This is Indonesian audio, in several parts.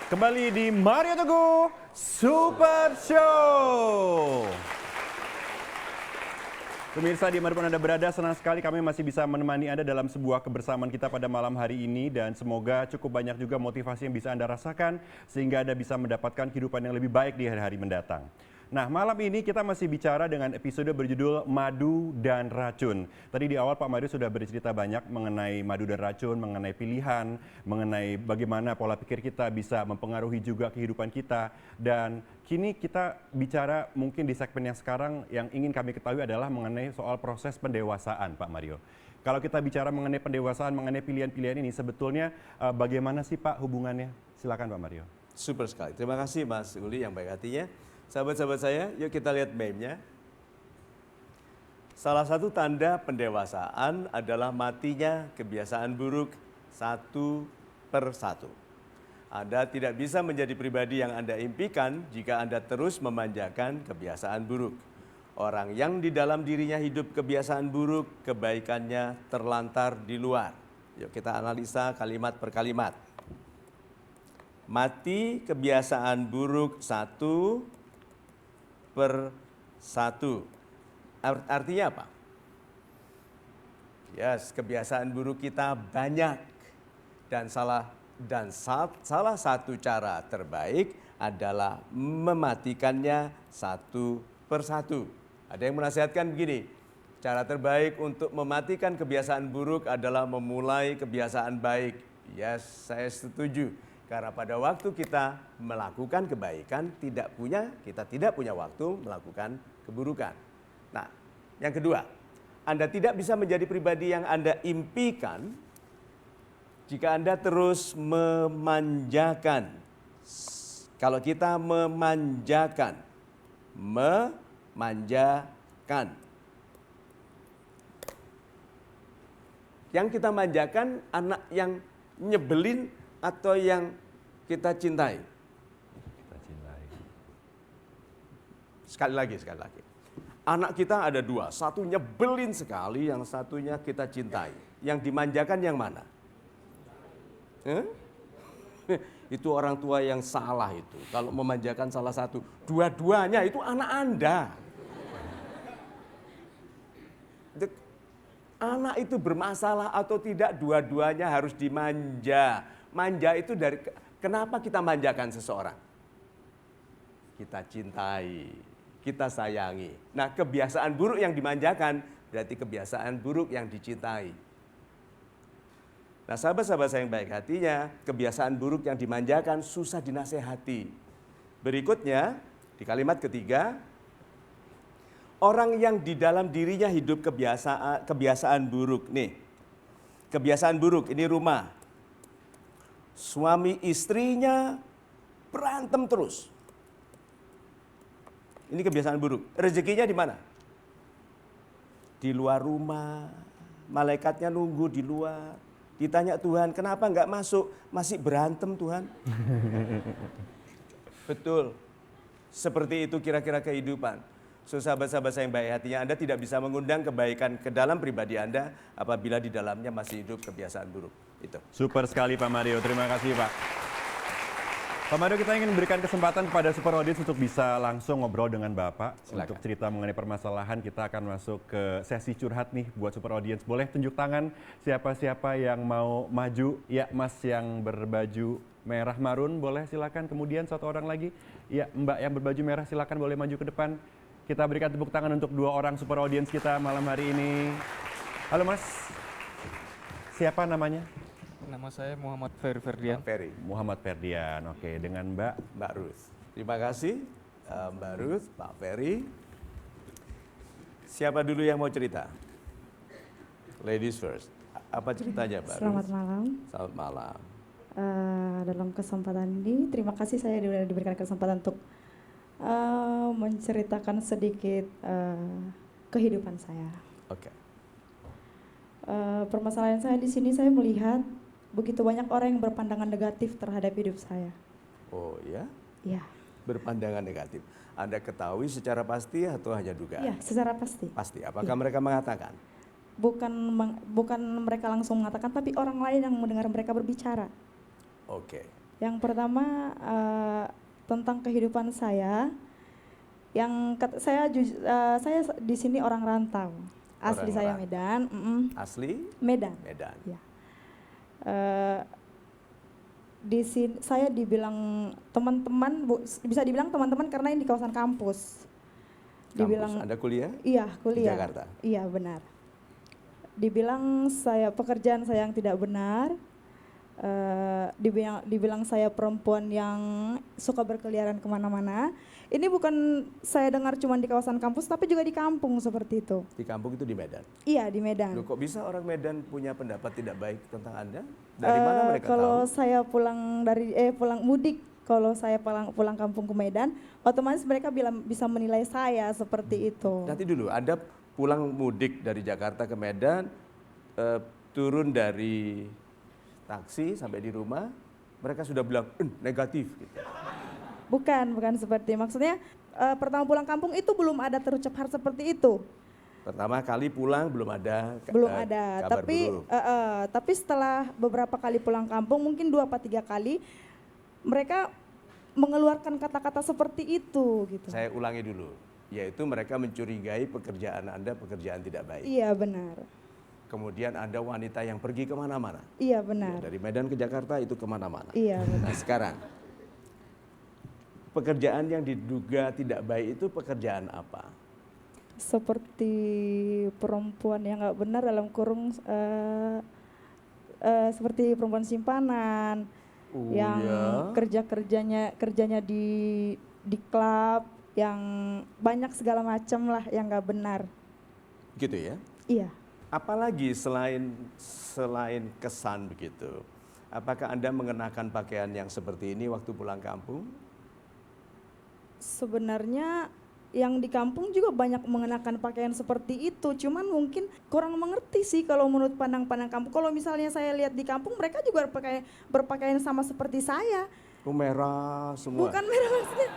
Kembali di Mario Teguh Super Show. Pemirsa dimanapun Anda berada, senang sekali kami masih bisa menemani Anda dalam sebuah kebersamaan kita pada malam hari ini. Dan semoga cukup banyak juga motivasi yang bisa Anda rasakan sehingga Anda bisa mendapatkan kehidupan yang lebih baik di hari-hari mendatang. Nah, malam ini kita masih bicara dengan episode berjudul Madu dan Racun. Tadi di awal Pak Mario sudah bercerita banyak mengenai madu dan racun, mengenai pilihan, mengenai bagaimana pola pikir kita bisa mempengaruhi juga kehidupan kita. Dan kini kita bicara mungkin di segmen yang sekarang yang ingin kami ketahui adalah mengenai soal proses pendewasaan, Pak Mario. Kalau kita bicara mengenai pendewasaan, mengenai pilihan-pilihan ini, sebetulnya bagaimana sih Pak hubungannya? Silakan Pak Mario. Super sekali. Terima kasih Mas Uli yang baik hatinya. Sahabat-sahabat saya, yuk kita lihat meme-nya. Salah satu tanda pendewasaan adalah matinya kebiasaan buruk satu per satu. Anda tidak bisa menjadi pribadi yang Anda impikan jika Anda terus memanjakan kebiasaan buruk. Orang yang di dalam dirinya hidup kebiasaan buruk, kebaikannya terlantar di luar. Yuk kita analisa kalimat per kalimat. Mati kebiasaan buruk satu per satu. Artinya apa? Yes, kebiasaan buruk kita banyak dan salah satu cara terbaik adalah mematikannya satu per satu. Ada yang menasihatkan begini, cara terbaik untuk mematikan kebiasaan buruk adalah memulai kebiasaan baik. Yes, saya setuju. Karena pada waktu kita melakukan kebaikan, kita tidak punya waktu melakukan keburukan. Nah, yang kedua, Anda tidak bisa menjadi pribadi yang Anda impikan jika Anda terus memanjakan. Kalau kita memanjakan. Yang kita manjakan anak yang nyebelin atau yang kita cintai. Sekali lagi. Anak kita ada dua, satu nyebelin sekali, yang satunya kita cintai. Yang dimanjakan yang mana? Itu orang tua yang salah itu. Kalau memanjakan salah satu, dua-duanya itu anak Anda. Anak itu bermasalah atau tidak, dua-duanya harus dimanja. Manja itu kenapa kita manjakan seseorang? Kita cintai, kita sayangi. Nah, kebiasaan buruk yang dimanjakan berarti kebiasaan buruk yang dicintai. Nah, sahabat-sahabat saya yang baik hatinya, kebiasaan buruk yang dimanjakan susah dinasehati. Berikutnya, di kalimat ketiga, orang yang di dalam dirinya hidup kebiasaan buruk. Nih, kebiasaan buruk, ini rumah. Suami istrinya berantem terus. Ini kebiasaan buruk. Rezekinya di mana? Di luar rumah. Malaikatnya nunggu di luar. Ditanya Tuhan, kenapa enggak masuk? Masih berantem Tuhan. Betul. Seperti itu kira-kira kehidupan. So, sahabat-sahabat saya yang baik hatinya, Anda tidak bisa mengundang kebaikan ke dalam pribadi Anda apabila di dalamnya masih hidup kebiasaan buruk. Itu. Super sekali Pak Mario, terima kasih Pak. Pak Mario, kita ingin memberikan kesempatan kepada Super Audience untuk bisa langsung ngobrol dengan Bapak. Silakan. Untuk cerita mengenai permasalahan, kita akan masuk ke sesi curhat nih buat Super Audience. Boleh tunjuk tangan siapa-siapa yang mau maju. Ya, Mas yang berbaju merah marun, boleh silakan. Kemudian satu orang lagi, ya Mbak yang berbaju merah silakan boleh maju ke depan. Kita berikan tepuk tangan untuk dua orang Super Audience kita malam hari ini. Halo Mas, siapa namanya? Nama saya Muhammad Ferry Ferdian. Ferry. Muhammad Ferdian, oke. Dengan Mbak Ruth. Terima kasih Mbak Ruth, Pak Ferry. Siapa dulu yang mau cerita? Ladies first. Apa ceritanya Mbak Selamat Ruth? malam. Selamat malam. Dalam kesempatan ini, terima kasih saya diberikan kesempatan untuk menceritakan sedikit kehidupan saya. Oke. Permasalahan saya di sini, saya melihat begitu banyak orang yang berpandangan negatif terhadap hidup saya. Oh ya? Ya. Berpandangan negatif. Anda ketahui secara pasti atau hanya dugaan? Ya, secara pasti. Pasti. Apakah mereka mengatakan? Bukan mereka langsung mengatakan, tapi orang lain yang mendengar mereka berbicara. Oke. Yang pertama tentang kehidupan saya. Saya di sini orang rantau. Asli saya Medan. Asli? Medan. Medan. Ya. Di sini saya dibilang teman-teman, bisa dibilang teman-teman karena ini di kawasan kampus. Kampus. Anda kuliah? Iya, kuliah. Di Jakarta? Iya, benar. Dibilang pekerjaan saya yang tidak benar, dibilang saya perempuan yang suka berkeliaran kemana-mana. Ini bukan saya dengar cuma di kawasan kampus, tapi juga di kampung seperti itu. Di kampung itu di Medan? Iya, di Medan. Loh, kok bisa orang Medan punya pendapat tidak baik tentang Anda? Dari mana mereka kalau tahu? saya pulang mudik, kalau saya pulang kampung ke Medan, otomatis mereka bisa menilai saya seperti itu. Nanti dulu, Anda pulang mudik dari Jakarta ke Medan, turun dari taksi sampai di rumah, mereka sudah bilang negatif gitu. Bukan seperti, maksudnya pertama pulang kampung itu belum ada terucap hal seperti itu. Pertama kali pulang belum ada kabar buruk. Tapi setelah beberapa kali pulang kampung, mungkin 2 atau 3 kali, mereka mengeluarkan kata-kata seperti itu gitu. Saya ulangi dulu, yaitu mereka mencurigai pekerjaan Anda pekerjaan tidak baik. Iya, benar. Kemudian ada wanita yang pergi kemana-mana. Iya, benar. Ya, dari Medan ke Jakarta itu kemana-mana. Iya, benar. Nah sekarang, pekerjaan yang diduga tidak baik itu pekerjaan apa? Seperti perempuan yang nggak benar dalam kurung, seperti perempuan simpanan, yang kerjanya di klub, yang banyak segala macam lah yang nggak benar. Gitu ya? Iya. Apalagi selain kesan begitu, apakah Anda mengenakan pakaian yang seperti ini waktu pulang kampung? Sebenarnya yang di kampung juga banyak mengenakan pakaian seperti itu, cuman mungkin kurang mengerti sih kalau menurut pandang-pandang kampung. Kalau misalnya saya lihat di kampung, mereka juga berpakaian sama seperti saya. Oh, merah semua? Bukan merah maksudnya.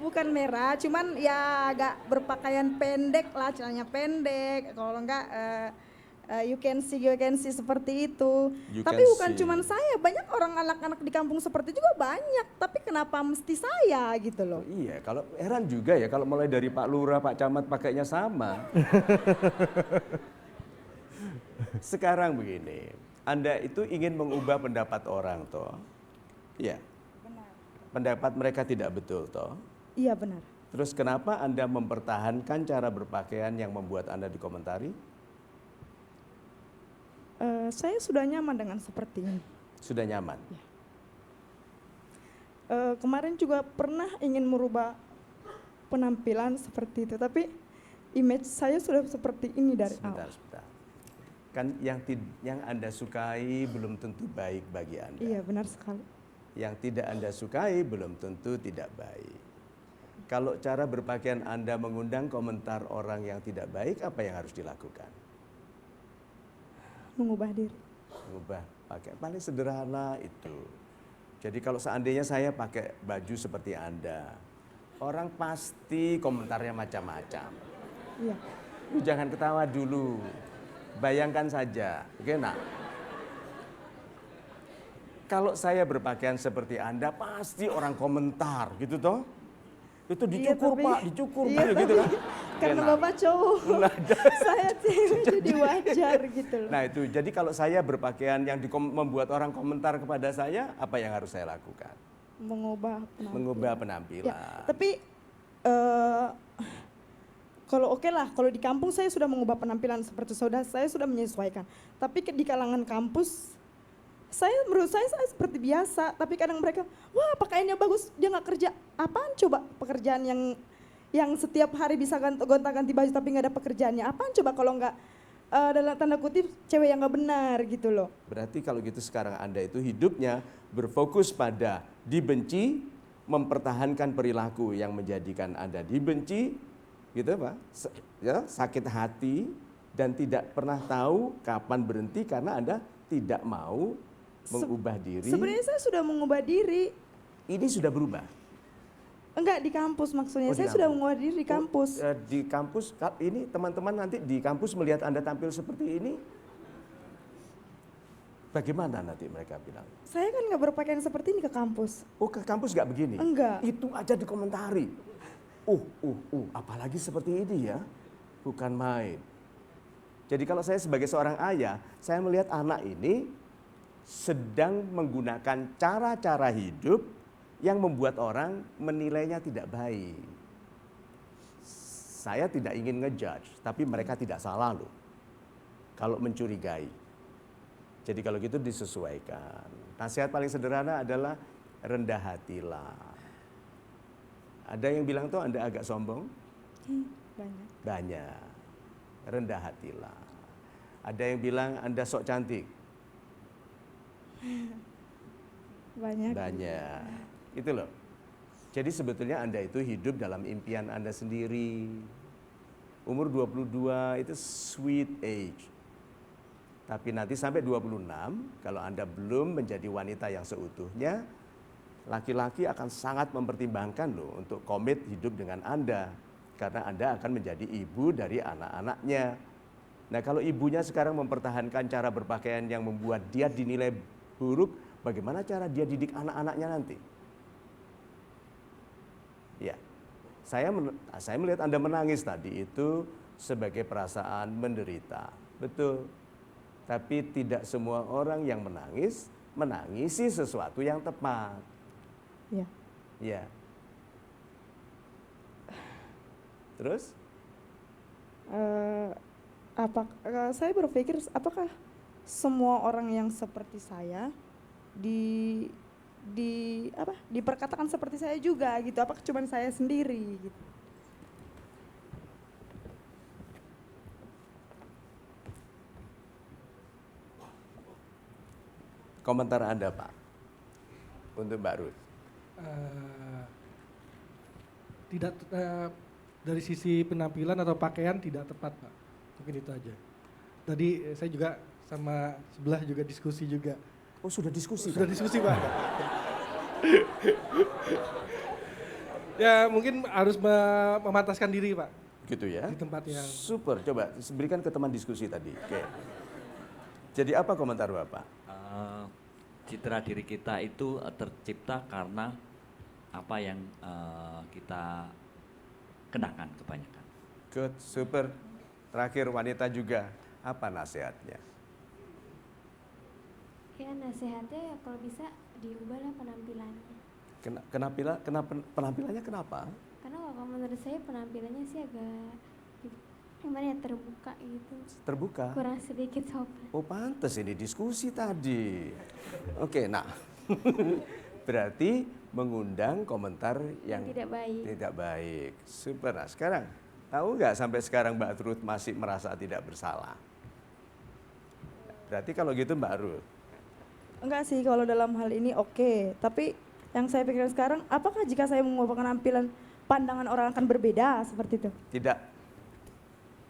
Bukan merah, cuman ya agak berpakaian pendek lah, celananya pendek. Kalau enggak you can see seperti itu. Tapi bukan cuman saya, banyak orang anak-anak di kampung seperti juga banyak. Tapi kenapa mesti saya gitu loh? Oh, iya, kalau heran juga ya kalau mulai dari Pak Lurah, Pak Camat pakainya sama. Sekarang begini, Anda itu ingin mengubah pendapat orang toh? Iya. Benar. Pendapat mereka tidak betul toh? Iya, benar. Terus kenapa Anda mempertahankan cara berpakaian yang membuat Anda dikomentari? Saya sudah nyaman dengan seperti ini. Sudah nyaman? Ya. Kemarin juga pernah ingin merubah penampilan seperti itu, tapi image saya sudah seperti ini dari awal. Sebentar. Kan yang Anda sukai belum tentu baik bagi Anda. Iya, benar sekali. Yang tidak Anda sukai belum tentu tidak baik. Kalau cara berpakaian Anda mengundang komentar orang yang tidak baik, apa yang harus dilakukan? Mengubah diri. Mengubah pakaian, paling sederhana itu. Jadi kalau seandainya saya pakai baju seperti Anda, orang pasti komentarnya macam-macam. Iya. Lu jangan ketawa dulu, bayangkan saja. Oke, nah. Kalau saya berpakaian seperti Anda, pasti orang komentar gitu toh. Itu dicukur, iya, Pak, dicukur iya, gitu kan. Karena Enak. Bapak cowok, saya cewek jadi wajar gitu loh. Nah itu, jadi kalau saya berpakaian yang membuat orang komentar kepada saya, apa yang harus saya lakukan? Mengubah penampilan. Mengubah penampilan. Ya, tapi kalau oke lah, kalau di kampung saya sudah mengubah penampilan seperti saya sudah menyesuaikan. Tapi di kalangan kampus, menurut saya seperti biasa, tapi kadang mereka, wah pakaiannya bagus, dia nggak kerja. Apaan coba pekerjaan yang setiap hari bisa gonta-ganti baju tapi nggak ada pekerjaannya? Apaan coba kalau nggak dalam tanda kutip cewek yang nggak benar gitu loh. Berarti kalau gitu sekarang Anda itu hidupnya berfokus pada dibenci, mempertahankan perilaku yang menjadikan Anda dibenci, gitu Pak, ya, sakit hati dan tidak pernah tahu kapan berhenti karena Anda tidak mau mengubah diri. Sebenarnya saya sudah mengubah diri. Ini sudah berubah? Enggak, di kampus maksudnya. Oh, saya sudah mengubah diri di kampus. Di kampus, ini teman-teman nanti di kampus melihat Anda tampil seperti ini, Bagaimana nanti mereka bilang? Saya kan nggak berpakaian seperti ini ke kampus. Oh, ke kampus nggak begini? Enggak. Itu aja dikomentari. Apalagi seperti ini ya, bukan main. Jadi kalau saya sebagai seorang ayah, saya melihat anak ini sedang menggunakan cara-cara hidup yang membuat orang menilainya tidak baik. Saya tidak ingin ngejudge, tapi mereka tidak salah loh kalau mencurigai. Jadi kalau gitu disesuaikan. Nasihat paling sederhana adalah rendah hatilah. Ada yang bilang tuh Anda agak sombong? Banyak. Banyak. Rendah hatilah. Ada yang bilang Anda sok cantik? Banyak. Banyak. Itu loh. Jadi sebetulnya Anda itu hidup dalam impian Anda sendiri. Umur 22 itu sweet age. Tapi nanti sampai 26, kalau Anda belum menjadi wanita yang seutuhnya, laki-laki akan sangat mempertimbangkan loh untuk komit hidup dengan Anda. Karena Anda akan menjadi ibu dari anak-anaknya. Nah kalau ibunya sekarang mempertahankan cara berpakaian yang membuat dia dinilai buruk, bagaimana cara dia didik anak-anaknya nanti? Ya, saya melihat Anda menangis tadi itu sebagai perasaan menderita. Betul. Tapi tidak semua orang yang menangis, menangisi sesuatu yang tepat. Ya. Ya. Terus? Saya berpikir apakah semua orang yang seperti saya diperkatakan seperti saya juga gitu? Apakah cuma saya sendiri gitu? Komentar Anda Pak, untuk Mbak Ruth. Tidak dari sisi penampilan atau pakaian tidak tepat Pak, mungkin itu aja. Tadi saya juga sama sebelah juga diskusi juga. Oh sudah diskusi? Sudah diskusi Pak. Ya mungkin harus memantaskan diri Pak Gitu ya? di tempat yang. Super, coba berikan ke teman diskusi tadi. Oke. Jadi apa komentar Bapak? Citra diri kita itu tercipta karena apa yang kita kenakan kebanyakan. Good, super. Terakhir wanita juga, apa nasihatnya? Ya nasihatnya ya kalau bisa diubahlah penampilannya. Kenapa penampilannya kenapa? Karena kalau menurut saya penampilannya sih agak gimana ya, terbuka gitu. Terbuka? Kurang sedikit sopan. Oh pantes ini diskusi tadi. Oke, nah berarti mengundang komentar yang tidak baik. Tidak baik. Super. Nah sekarang tahu nggak sampai sekarang Mbak Ruth masih merasa tidak bersalah? Berarti kalau gitu Mbak Ruth. Enggak sih, kalau dalam hal ini oke. Tapi yang saya pikirkan sekarang, apakah jika saya mengubah penampilan, pandangan orang akan berbeda seperti itu? Tidak.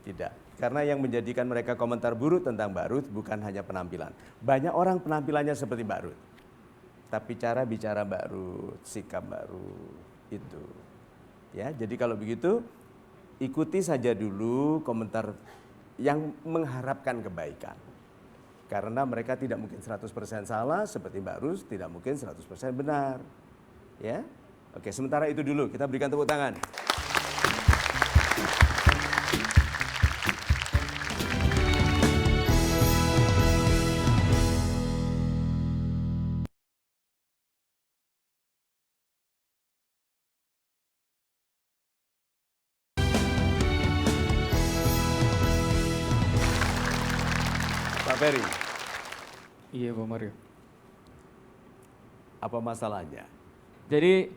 Tidak. Karena yang menjadikan mereka komentar buruk tentang Mbak Ruth bukan hanya penampilan. Banyak orang penampilannya seperti Mbak Ruth. Tapi cara bicara Mbak Ruth, sikap Mbak Ruth, itu. Ya, jadi kalau begitu ikuti saja dulu komentar yang mengharapkan kebaikan. Karena mereka tidak mungkin 100% salah seperti Mbak Ruth, tidak mungkin 100% benar. Ya. Oke, sementara itu dulu kita berikan tepuk tangan. Pak Ferry, Iya Pak Mario. apa masalahnya? Jadi